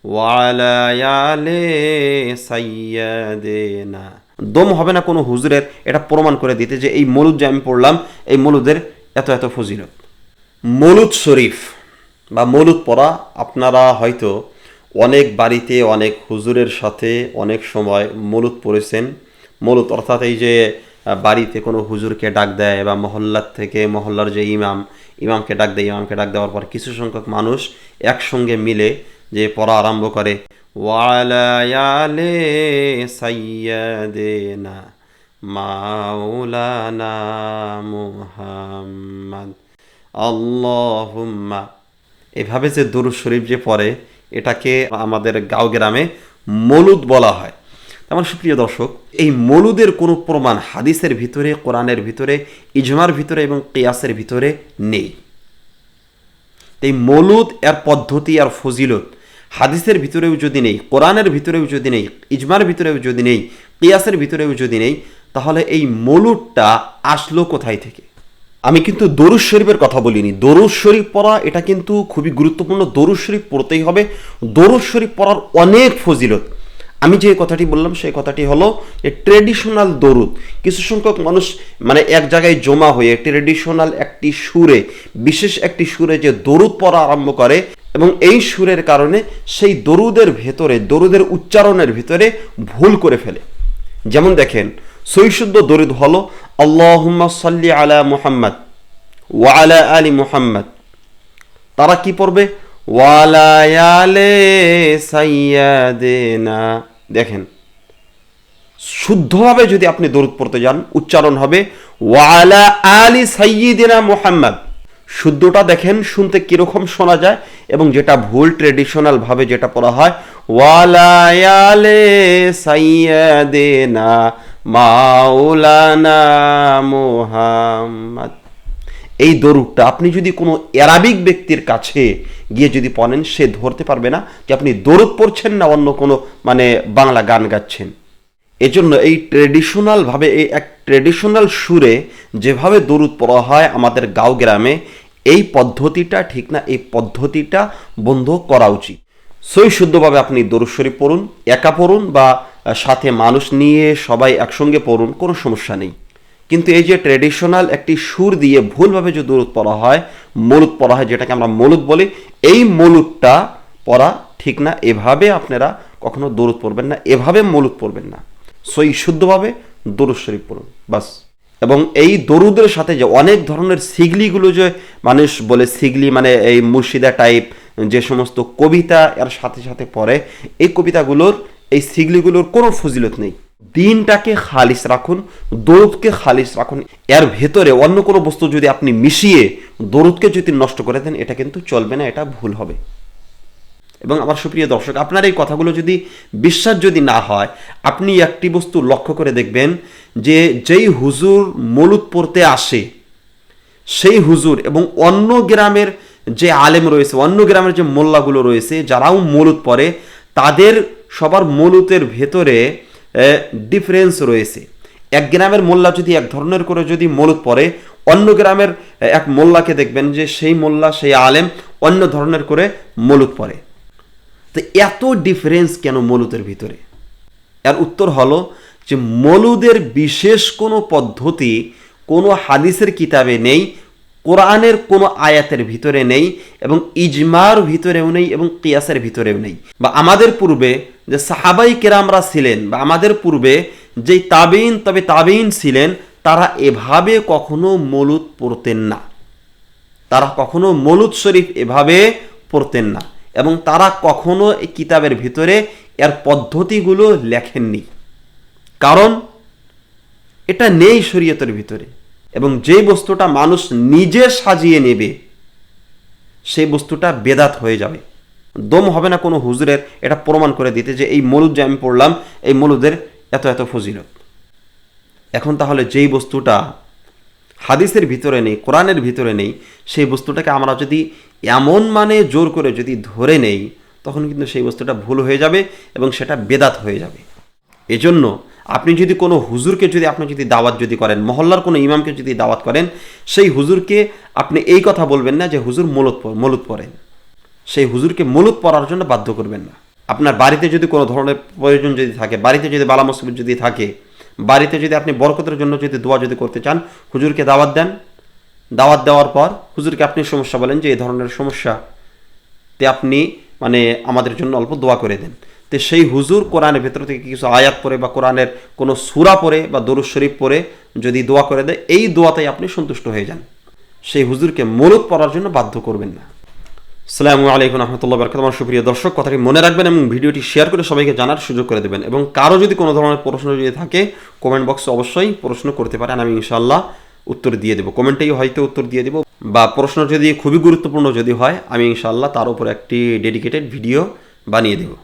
ওয়ালা আলি সাইয়্যিদিনা। দম হবে না কোনো হুজুরের এটা প্রমাণ করে দিতে যে এই মৌলুদ যে আমি পড়লাম এই মৌলুদের এত এত ফজিলত। মৌলুদ শরীফ বা মৌলুদ পড়া আপনারা হয়তো অনেক বাড়িতে অনেক হুজুরের সাথে অনেক সময় মৌলুদ পড়েছেন। মৌলুদ অর্থাৎ এই যে বাড়িতে কোনো হুজুরকে ডাক দেয় বা মহল্লার থেকে মহল্লার যে ইমামকে ডাক দেয়, ইমামকে ডাক দেওয়ার পর কিছু সংখ্যক মানুষ একসঙ্গে মিলে যে পড়া আরম্ভ করে ওয়ালা আলি সাইয়্যিদিনা মাওলানা মুহাম্মদ আল্লাহুম্মা। এভাবে যে দুরূদ শরীফ যে পড়ে এটাকে আমাদের গাঁও গ্রামে মৌলুদ বলা হয়। আমার সুপ্রিয় দর্শক, এই মৌলুদের কোনো প্রমাণ হাদিসের ভিতরে, কোরআনের ভিতরে, ইজমার ভিতরে এবং কিয়াসের ভিতরে নেই। এই মৌলুদ এর পদ্ধতি আর ফজিলত হাদিসের ভিতরেও যদি নেই, কোরআনের ভিতরেও যদি নেই, ইজমার ভিতরেও যদি নেই, কিয়াসের ভিতরেও যদি নেই, তাহলে এই মৌলুদটা আসলো কোথায় থেকে? আমি কিন্তু দরুদ শরীফের কথা বলিনি। দরুদ শরীফ পড়া এটা কিন্তু খুবই গুরুত্বপূর্ণ। দরুদ শরীফ পড়তেই হবে। দরুদ শরীফ পড়ার অনেক ফজিলত। আমি যে কথাটি বললাম সেই কথাটি হলো যে ট্রেডিশনাল দরুদ। কিছু সংখ্যক মানুষ মানে এক জায়গায় জমা হয়ে ট্রেডিশনাল একটি সুরে, বিশেষ একটি সুরে যে দরুদ পড়া আরম্ভ করে এবং এই সুরের কারণে সেই দরুদের ভেতরে, দরুদের উচ্চারণের ভিতরে ভুল করে ফেলে। যেমন দেখেন, সহিশুদ্ধ দরুদ হলো আল্লাহুম্মা সাল্লি আলা মুহাম্মদ ওয়া আলা আলি মুহাম্মদ। তারা কি পড়বে? ওয়ালা আলি সাইয়্যিদিনা। দেখেন, শুদ্ধভাবে যদি আপনি দরুদ পড়তে যান উচ্চারণ হবে ওয়ালা আলি সাইয়্যিদিনা মুহাম্মদ। শুদ্ধটা দেখেন শুনতে কিরকম শোনা যায়, এবং যেটা ভুল ট্রেডিশনাল ভাবে যেটা পড়া হয় ওয়ালা আলি সাইয়্যিদিনা মাওলানা মুহাম্মদ। এই দরুদটা আপনি যদি কোনো অ্যারাবিক ব্যক্তির কাছে গিয়ে যদি পড়েন, সে ধরতে পারবে না যে আপনি দরুদ পড়ছেন না অন্য কোনো মানে বাংলা গান গাচ্ছেন। এজন্য এই ট্রেডিশনালভাবে, এই এক ট্রেডিশনাল সুরে যেভাবে দরুদ পড়া হয় আমাদের গাঁও গ্রামে, এই পদ্ধতিটা ঠিক না। এই পদ্ধতিটা বন্ধ করা উচিত। সই শুদ্ধভাবে আপনি দরুদ শরীফ পড়ুন, একা পড়ুন বা সাথে মানুষ নিয়ে সবাই একসঙ্গে পড়ুন, কোনো সমস্যা নেই। কিন্তু এই যে ট্রেডিশনাল একটি সুর দিয়ে ভুলভাবে যে দরুদ পড়া হয়, মৌলুদ পড়া হয়, যেটাকে আমরা মৌলুদ বলি, এই মৌলুদটা পড়া ঠিক না। এভাবে আপনারা কখনো দরুদ পড়বেন না, এভাবে মৌলুদ পড়বেন না। সই শুদ্ধভাবে দরুদ শরীফ পড়ুন বাস। এবং এই দরুদের সাথে যে অনেক ধরনের সিগলিগুলো যে মানুষ বলে, সিগলি মানে এই মুর্শিদা টাইপ যে সমস্ত কবিতা এর সাথে সাথে পড়ে, এই কবিতাগুলোর, এই সিগলিগুলোর কোনো ফজিলত নেই। দিনটাকে খালিস রাখুন, দরুদকে খালিস রাখুন। এর ভেতরে অন্য কোনো বস্তু যদি আপনি মিশিয়ে দরুদকে যদি নষ্ট করে দেন, এটা কিন্তু চলবে না, এটা ভুল হবে। এবং আমার সুপ্রিয় দর্শক, আপনার এই কথাগুলো যদি বিশ্বাস যদি না হয়, আপনি একটি বস্তু লক্ষ্য করে দেখবেন যে যেই হুজুর মৌলুদ পড়তে আসে সেই হুজুর এবং অন্য গ্রামের যে আলেম রয়েছে, অন্য গ্রামের যে মোল্লাগুলো রয়েছে যারাও মৌলুদ পড়ে, তাদের সবার মৌলুদের ভেতরে ডিফারেন্স রয়েছে। এক গ্রামের মোল্লা যদি এক ধরনের করে যদি মৌলুদ পড়ে, অন্য গ্রামের এক মোল্লাকে দেখবেন যে সেই মোল্লা, সেই আলেম অন্য ধরনের করে মৌলুদ পড়ে। তো এত ডিফারেন্স কেন মৌলুদের ভিতরে? এর উত্তর হলো যে মৌলুদের বিশেষ কোনো পদ্ধতি কোনো হাদিসের কিতাবে নেই, কোরআনের কোনো আয়াতের ভিতরে নেই, এবং ইজমার ভিতরেও নেই, এবং কিয়াসের ভিতরেও নেই। বা আমাদের পূর্বে যে সাহাবাই কেরামরা ছিলেন, বা আমাদের পূর্বে যেই তাবিন, তবে তাবিন ছিলেন, তারা এভাবে কখনো মৌলুদ পড়তেন না। তারা কখনো মৌলুদ শরীফ এভাবে পড়তেন না, এবং তারা কখনো এই কিতাবের ভিতরে এর পদ্ধতিগুলো লেখেননি। কারণ এটা নেই শরীয়তের ভিতরে। এবং যে বস্তুটা মানুষ নিজে সাজিয়ে নেবে সেই বস্তুটা বেদাত হয়ে যাবে। দম হবে না কোনো হুজুরের এটা প্রমাণ করে দিতে যে এই মৌলুদ যে আমি পড়লাম এই মৌলুদের এত এত ফজিলত। এখন তাহলে যেই বস্তুটা হাদিসের ভিতরে নেই, কোরআনের ভিতরে নেই, সেই বস্তুটাকে আমরা যদি এমন মানে জোর করে যদি ধরে নেই, তখন কিন্তু সেই বস্তুটা ভুল হয়ে যাবে এবং সেটা বেদাত হয়ে যাবে। এজন্য আপনি যদি কোনো হুজুরকে আপনি যদি দাওয়াত যদি করেন, মহল্লার কোনো ইমামকে যদি দাওয়াত করেন, সেই হুজুরকে আপনি এই কথা বলবেন না যে হুজুর মৌলুদ পড়েন। সেই হুজুরকে মৌলুদ পড়ার জন্য বাধ্য করবেন না। আপনার বাড়িতে যদি কোনো ধরনের প্রয়োজন যদি থাকে, বাড়িতে যদি বালা মুসিবত যদি থাকে, বাড়িতে যদি আপনি বরকতের জন্য যদি দোয়া যদি করতে চান, হুজুরকে দাওয়াত দেন। দাওয়াত দেওয়ার পর হুজুরকে আপনি সমস্যা বলেন যে এই ধরনের সমস্যাতে আপনি মানে আমাদের জন্য অল্প দোয়া করে দেন। তো সেই হুজুর কোরআনের ভেতর থেকে কিছু আয়াত পড়ে বা কোরআনের কোনো সূরা পড়ে বা দরুদ শরীফ পড়ে যদি দোয়া করে দেয়, এই দোয়াতেই আপনি সন্তুষ্ট হয়ে যান। সেই হুজুরকে মুলুদ পড়ার জন্য বাধ্য করবেন না। আসসালামু আলাইকুম রহমতুল্লাহ বরকাতুহু। আমার সুপ্রিয় দর্শক, কথাটি মনে রাখবেন এবং ভিডিওটি শেয়ার করে সবাইকে জানার সুযোগ করে দেবেন। এবং কারো যদি কোনো ধরনের প্রশ্ন যদি থাকে, কমেন্ট বক্সে অবশ্যই প্রশ্ন করতে পারেন, আমি ইনশাআল্লাহ উত্তর দিয়ে দেবো। কমেন্টেই হয়তো উত্তর দিয়ে দেবো, বা প্রশ্ন যদি খুবই গুরুত্বপূর্ণ যদি হয়, আমি ইনশাআল্লাহ তার উপর একটি ডেডিকেটেড ভিডিও বানিয়ে দেবো।